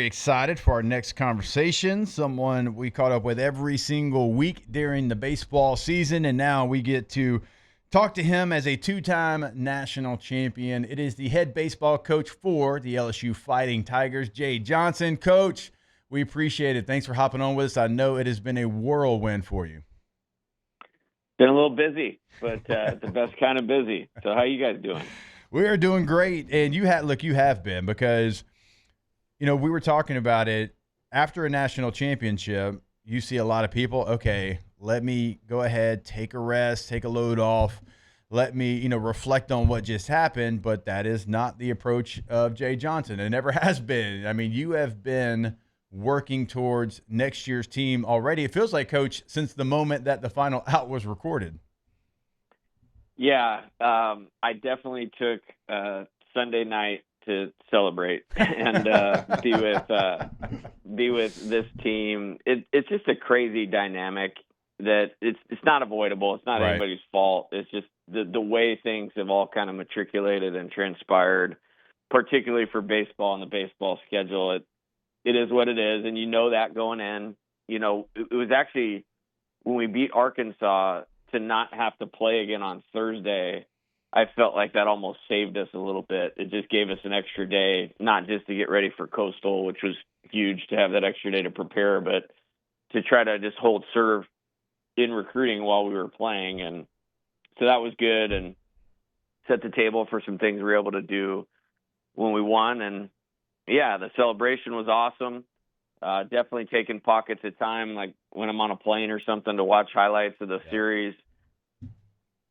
very excited for our next conversation. Someone we caught up with every single week during the baseball season, and now we get to talk to him as a two-time national champion. It is the head baseball coach for the LSU Fighting Tigers, Jay Johnson. Coach, we appreciate it. Thanks for hopping on with us. I know it has been a whirlwind for you. Been a little busy, but the best kind of busy. So how you guys doing? We are doing great, and you have been, because we were talking about it after a national championship. You see a lot of people, okay, let me go ahead, take a rest, take a load off, let me reflect on what just happened. But that is not the approach of Jay Johnson. It never has been. I mean, you have been working towards next year's team already. It feels like, Coach, since the moment that the final out was recorded. Yeah, I definitely took Sunday night to celebrate and be with this team. It's just a crazy dynamic that it's not avoidable. It's not anybody's fault. It's just the way things have all kind of matriculated and transpired, particularly for baseball and the baseball schedule. It is what it is, and that going in. It was actually when we beat Arkansas to not have to play again on Thursday. I felt like that almost saved us a little bit. It just gave us an extra day, not just to get ready for Coastal, which was huge to have that extra day to prepare, but to try to just hold serve in recruiting while we were playing. And so that was good and set the table for some things we were able to do when we won. And yeah, the celebration was awesome. Definitely taking pockets of time, like when I'm on a plane or something, to watch highlights of the series.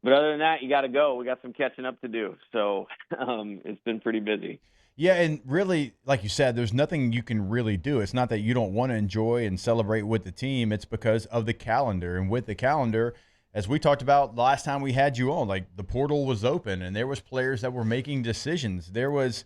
But other than that, you got to go. We got some catching up to do. So it's been pretty busy. Yeah, and really, like you said, there's nothing you can really do. It's not that you don't want to enjoy and celebrate with the team. It's because of the calendar. And with the calendar, as we talked about last time we had you on, like the portal was open and there was players that were making decisions. There was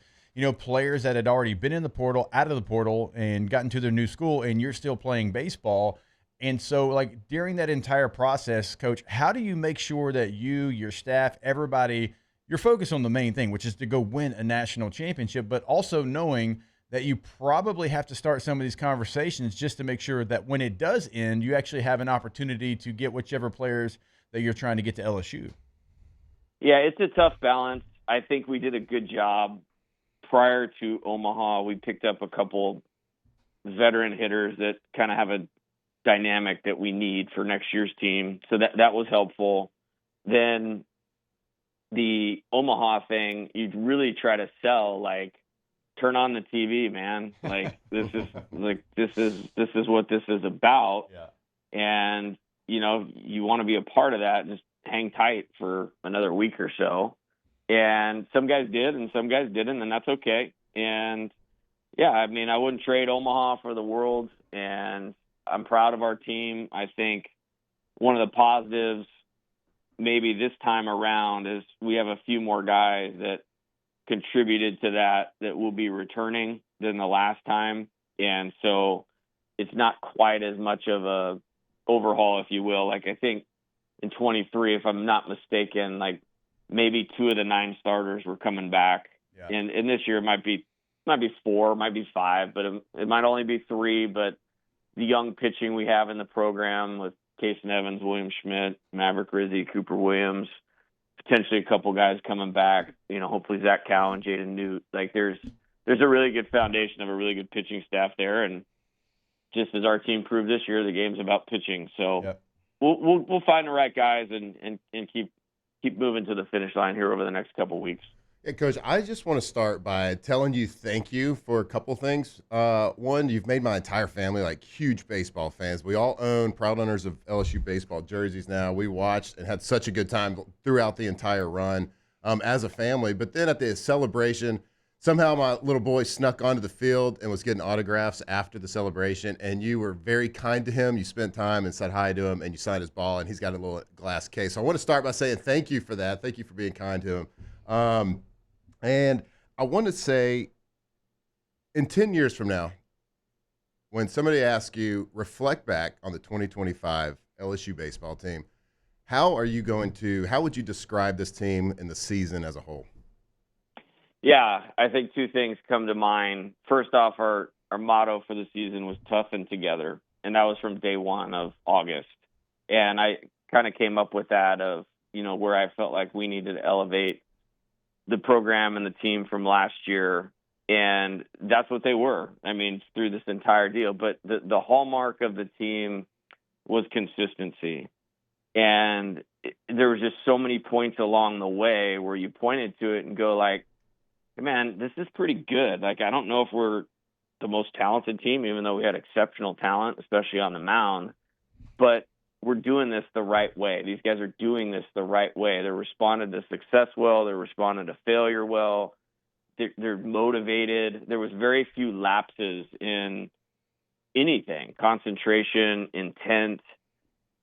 players that had already been in the portal, out of the portal, and gotten to their new school, and you're still playing baseball. And so, like, during that entire process, Coach, how do you make sure that you, your staff, everybody, you're focused on the main thing, which is to go win a national championship, but also knowing that you probably have to start some of these conversations just to make sure that when it does end, you actually have an opportunity to get whichever players that you're trying to get to LSU? Yeah, it's a tough balance. I think we did a good job. Prior to Omaha, we picked up a couple veteran hitters that kind of have a dynamic that we need for next year's team. So that was helpful. Then the Omaha thing, you'd really try to sell, like, turn on the TV, man. Like, this is what this is about. Yeah. And, you want to be a part of that. Just hang tight for another week or so. And some guys did and some guys didn't, and that's okay. And, yeah, I mean, I wouldn't trade Omaha for the world, and I'm proud of our team. I think one of the positives maybe this time around is we have a few more guys that contributed to that will be returning than the last time. And so it's not quite as much of a overhaul, if you will. Like, I think in 23, if I'm not mistaken, like, maybe 2 of the 9 starters were coming back. Yeah. And this year it might be 4, might be 5, but it might only be 3. But the young pitching we have in the program with Casey Evans, William Schmidt, Maverick Rizzi, Cooper Williams, potentially a couple guys coming back, hopefully Zach Cowan, Jaden Newt. Like, there's a really good foundation of a really good pitching staff there. And just as our team proved this year, the game's about pitching. So yep. we'll find the right guys and keep moving to the finish line here over the next couple of weeks. Yeah, Coach, I just want to start by telling you thank you for a couple things. One, you've made my entire family like huge baseball fans. We all own proud owners of LSU baseball jerseys now. We watched and had such a good time throughout the entire run as a family. But then at the celebration, somehow my little boy snuck onto the field and was getting autographs after the celebration, and you were very kind to him. You spent time and said hi to him, and you signed his ball, and he's got a little glass case. So I want to start by saying thank you for that. Thank you for being kind to him. And I want to say, in 10 years from now, when somebody asks you, reflect back on the 2025 LSU baseball team, how would you describe this team in the season as a whole? Yeah, I think 2 things come to mind. First off, our our motto for the season was tough and together. And that was from day one of August. And I kind of came up with that of, where I felt like we needed to elevate the program and the team from last year. And that's what they were. I mean, through this entire deal. But the hallmark of the team was consistency. And there was just so many points along the way where you pointed to it and go like, man, this is pretty good. Like, I don't know if we're the most talented team, even though we had exceptional talent, especially on the mound, but we're doing this the right way. These guys are doing this the right way. They're responding to success well. They're responding to failure well. They're motivated. There was very few lapses in anything, concentration, intent.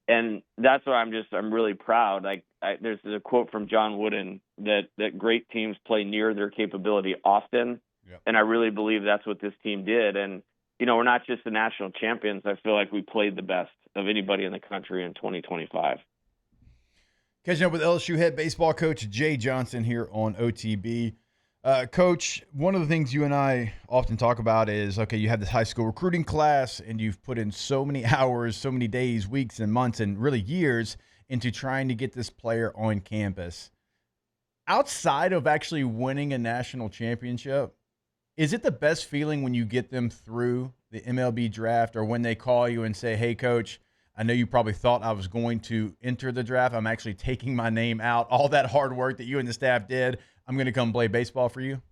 And that's why I'm really proud. Like, there's a quote from John Wooden that great teams play near their capability often. Yep. And I really believe that's what this team did. And, we're not just the national champions. I feel like we played the best of anybody in the country in 2025. Catching up with LSU head baseball coach Jay Johnson here on OTB. Coach, one of the things you and I often talk about is, okay, you have this high school recruiting class and you've put in so many hours, so many days, weeks, and months, and really years into trying to get this player on campus. Outside of actually winning a national championship, is it the best feeling when you get them through the MLB draft, or when they call you and say, hey, coach, I know you probably thought I was going to enter the draft. I'm actually taking my name out. All that hard work that you and the staff did, I'm going to come play baseball for you?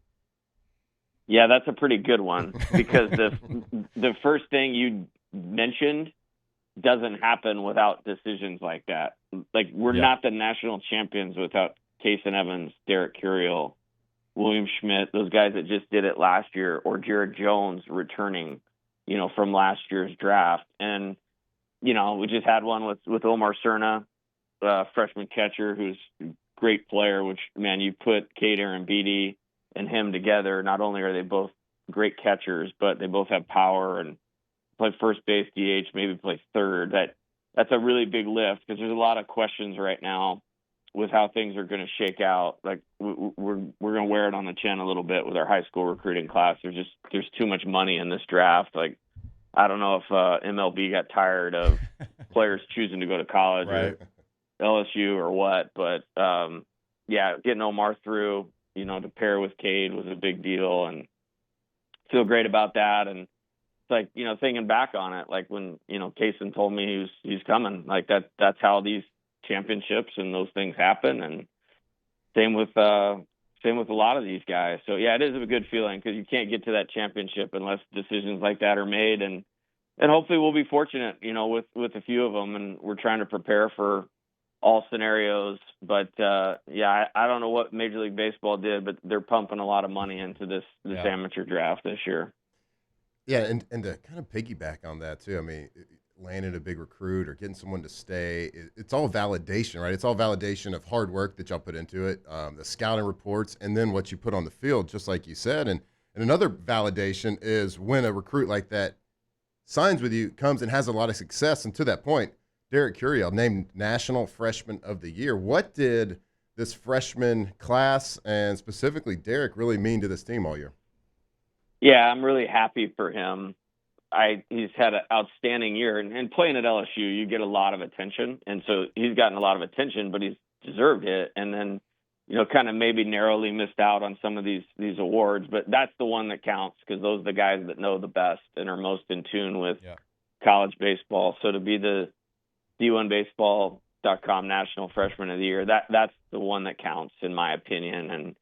Yeah, that's a pretty good one, because the first thing you mentioned doesn't happen without decisions like that. Like, we're not the national champions without Kason Evans, Derek Curiel, William Schmidt, those guys that just did it last year, or Jared Jones returning, from last year's draft. And, we just had one with Omar Cerna, freshman catcher, who's a great player, which, man, you put Cade Arambidi and him together. Not only are they both great catchers, but they both have power and play first base, DH, maybe play third. That's a really big lift, because there's a lot of questions right now with how things are going to shake out. Like, we're going to wear it on the chin a little bit with our high school recruiting class. There's too much money in this draft. Like, I don't know if MLB got tired of players choosing to go to college, right, or LSU or what, but getting Omar through, to pair with Cade was a big deal, and feel great about that. And it's like, thinking back on it, like when, Kason told me he's coming, like that's how these championships and those things happen. And same with a lot of these guys. So yeah, it is a good feeling, because you can't get to that championship unless decisions like that are made. And hopefully we'll be fortunate, with a few of them, and we're trying to prepare for all scenarios. But I don't know what Major League Baseball did, but they're pumping a lot of money into this amateur draft this year. Yeah, and to kind of piggyback on that too, I mean, landing a big recruit or getting someone to stay, it's all validation, right? It's all validation of hard work that y'all put into it, the scouting reports, and then what you put on the field, just like you said. And another validation is when a recruit like that signs with you, comes and has a lot of success. And to that point, Derek Curiel named National Freshman of the Year. What did this freshman class, and specifically Derek, really mean to this team all year? Yeah, I'm really happy for him. He's had an outstanding year, and playing at LSU, you get a lot of attention, and so he's gotten a lot of attention, but he's deserved it. And then, kind of maybe narrowly missed out on some of these awards, but that's the one that counts, because those are the guys that know the best and are most in tune with college baseball. So to be the D1Baseball.com National Freshman of the Year, that's the one that counts, in my opinion, and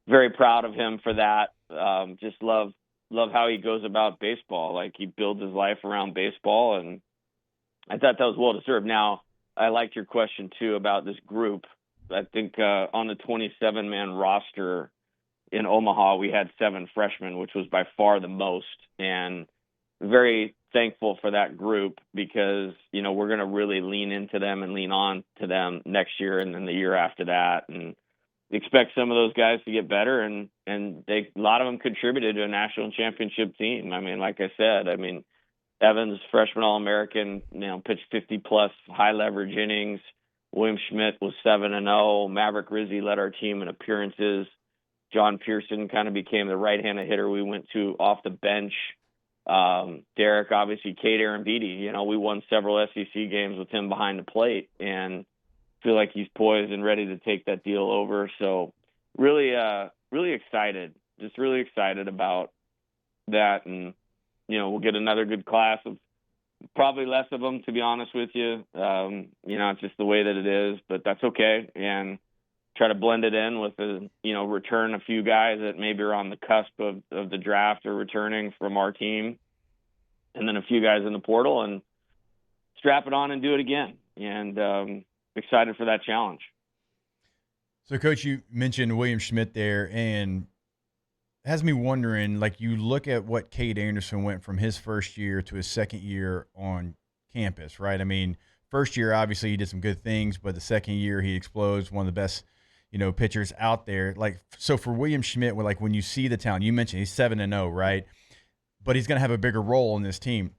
very proud of him for that. Just love how he goes about baseball. Like, he builds his life around baseball, and I thought that was well deserved. Now, I liked your question too about this group. I think on the 27-man roster in Omaha, we had 7 freshmen, which was by far the most, and very thankful for that group, because, we're going to really lean into them and lean on to them next year and then the year after that. And expect some of those guys to get better, and a lot of them contributed to a national championship team. I mean, like I said, Evans, freshman All-American, pitched 50-plus high-leverage innings. William Schmidt was 7-0. Maverick Rizzi led our team in appearances. John Pearson kind of became the right-handed hitter we went to off the bench. Derek, obviously, Cade Arambidi. We won several SEC games with him behind the plate, and feel like he's poised and ready to take that deal over. So really, really excited. Just really excited about that, and we'll get another good class of probably less of them, to be honest with you. It's just the way that it is, but that's okay. And try to blend it in with return a few guys that maybe are on the cusp of the draft or returning from our team, and then a few guys in the portal, and strap it on and do it again. And excited for that challenge. So, Coach, you mentioned William Schmidt there, and it has me wondering, like, you look at what Cade Anderson went from his first year to his second year on campus, right? I mean, first year, obviously, he did some good things, but the second year, he explodes, one of the best, pitchers out there. Like, so for William Schmidt, when you see the talent, you mentioned he's 7-0, right? But he's going to have a bigger role in this team.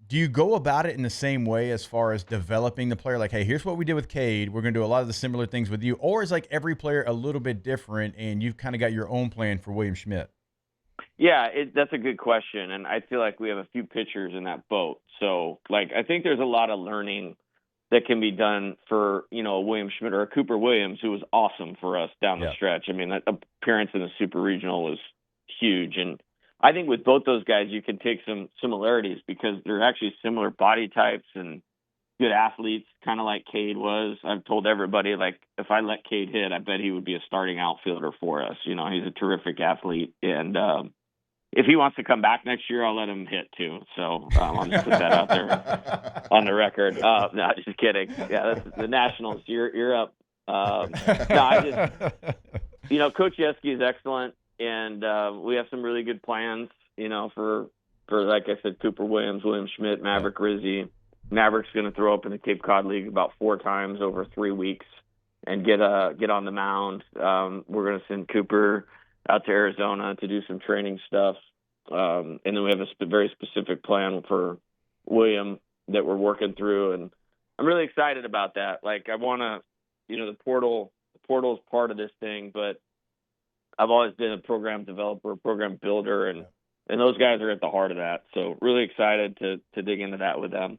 Do you go about it in the same way as far as developing the player? Like, hey, here's what we did with Cade. We're going to do a lot of the similar things with you. Or is like every player a little bit different and you've kind of got your own plan for William Schmidt? Yeah, that's a good question. And I feel like we have a few pitchers in that boat. So, I think there's a lot of learning that can be done for, a William Schmidt or a Cooper Williams, who was awesome for us down the stretch. I mean, that appearance in the Super Regional was huge. And I think with both those guys, you can take some similarities because they're actually similar body types and good athletes, kind of like Cade was. I've told everybody, if I let Cade hit, I bet he would be a starting outfielder for us. He's a terrific athlete. And if he wants to come back next year, I'll let him hit too. So I'll just put that out there on the record. No, just kidding. Yeah, that's the Nationals. You're up. Coach Yeski is excellent. And we have some really good plans, for like I said, Cooper Williams, William Schmidt, Maverick Rizzi. Maverick's going to throw up in the Cape Cod League about 4 times over 3 weeks and get on the mound. We're going to send Cooper out to Arizona to do some training stuff. And then we have a very specific plan for William that we're working through. And I'm really excited about that. I want to, the portal is part of this thing, but I've always been a program developer, a program builder, and those guys are at the heart of that. So really excited to dig into that with them.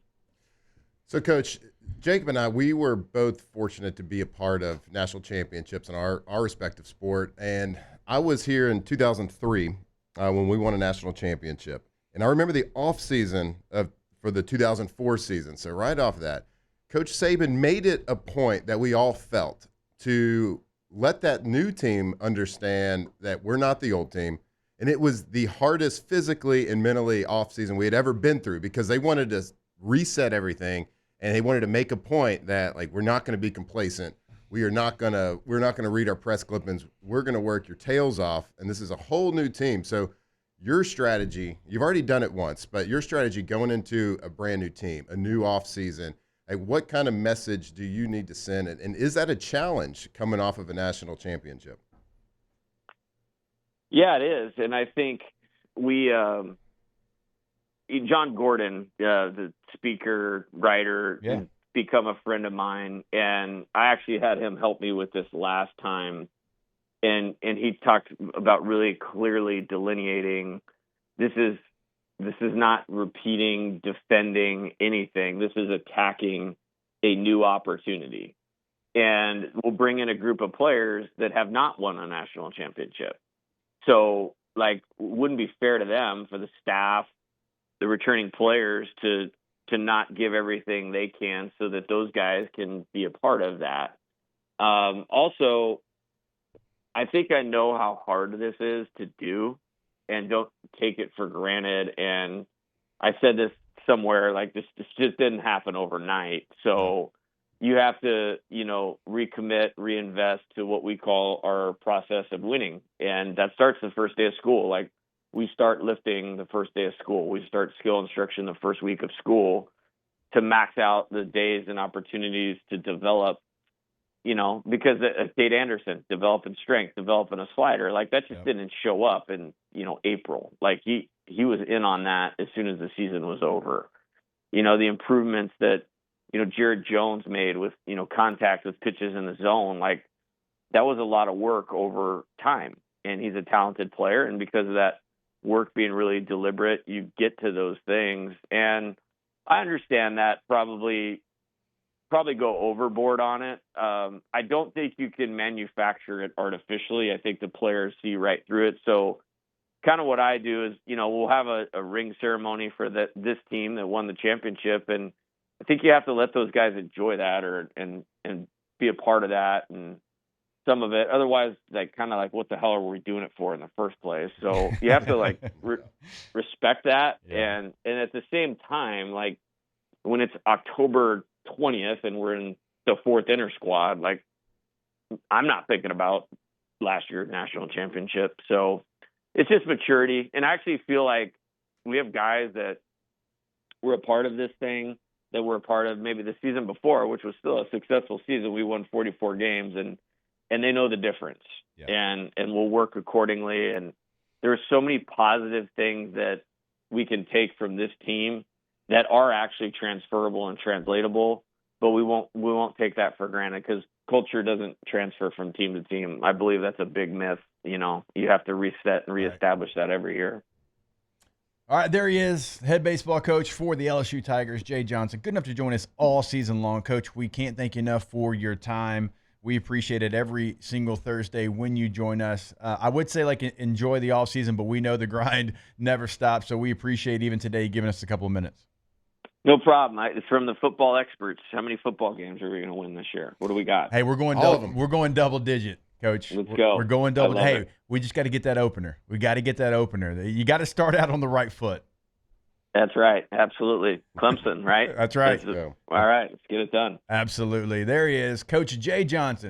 So, Coach, Jacob and I, we were both fortunate to be a part of national championships in our respective sport. And I was here in 2003 when we won a national championship. And I remember the off season for the 2004 season. So right off that, Coach Saban made it a point that we all felt to let that new team understand that we're not the old team. And it was the hardest physically and mentally off season we had ever been through because they wanted to reset everything. And they wanted to make a point that we're not going to be complacent. We're not going to read our press clippings. We're going to work your tails off. And this is a whole new team. So your strategy, you've already done it once, but your strategy going into a brand new team, a new off season, what kind of message do you need to send? And is that a challenge coming off of a national championship? Yeah, it is. And I think John Gordon, the speaker, writer, has become a friend of mine, and I actually had him help me with this last time. And he talked about really clearly delineating this is not repeating, defending anything. This is attacking a new opportunity. And we'll bring in a group of players that have not won a national championship. So, wouldn't be fair to them, for the staff, the returning players, to not give everything they can so that those guys can be a part of that. Also, I think I know how hard this is to do, and don't take it for granted. And I said this somewhere, this just didn't happen overnight. So you have to, recommit, reinvest to what we call our process of winning. And that starts the first day of school. We start lifting the first day of school. We start skill instruction the first week of school to max out the days and opportunities to develop, because Cade Anderson, developing strength, developing a slider, that just didn't show up in, April. He was in on that as soon as the season was over. The improvements that, Jared Jones made with, contact with pitches in the zone, that was a lot of work over time. And he's a talented player. And because of that, work being really deliberate, you get to those things. And I understand that probably go overboard on it. I don't think you can manufacture it artificially. I think the players see right through it. So kind of what I do is, we'll have a ring ceremony for this team that won the championship. And I think you have to let those guys enjoy that and be a part of that and some of it. Otherwise, what the hell are we doing it for in the first place? So you have to respect that. Yeah. And at the same time, when it's October 20th and we're in the fourth inner squad, I'm not thinking about last year's national championship. So it's just maturity. And I actually feel like we have guys that were a part of this thing, that were a part of maybe the season before, which was still a successful season. We won 44 games and they know the difference. Yeah. And we'll work accordingly. And there are so many positive things that we can take from this team that are actually transferable and translatable, but we won't take that for granted because culture doesn't transfer from team to team. I believe that's a big myth. You have to reset and reestablish that every year. All right, there he is, head baseball coach for the LSU Tigers, Jay Johnson. Good enough to join us all season long. Coach, we can't thank you enough for your time. We appreciate it every single Thursday when you join us. I would say enjoy the off season, but we know the grind never stops. So we appreciate even today giving us a couple of minutes. No problem. It's from the football experts. How many football games are we going to win this year? What do we got? Hey, we're going double digit, Coach. Let's go. We're going double. Hey, it. We just got to get that opener. We got to get that opener. You got to start out on the right foot. That's right. Absolutely. Clemson, right? That's right. All right. Let's get it done. Absolutely. There he is, Coach Jay Johnson.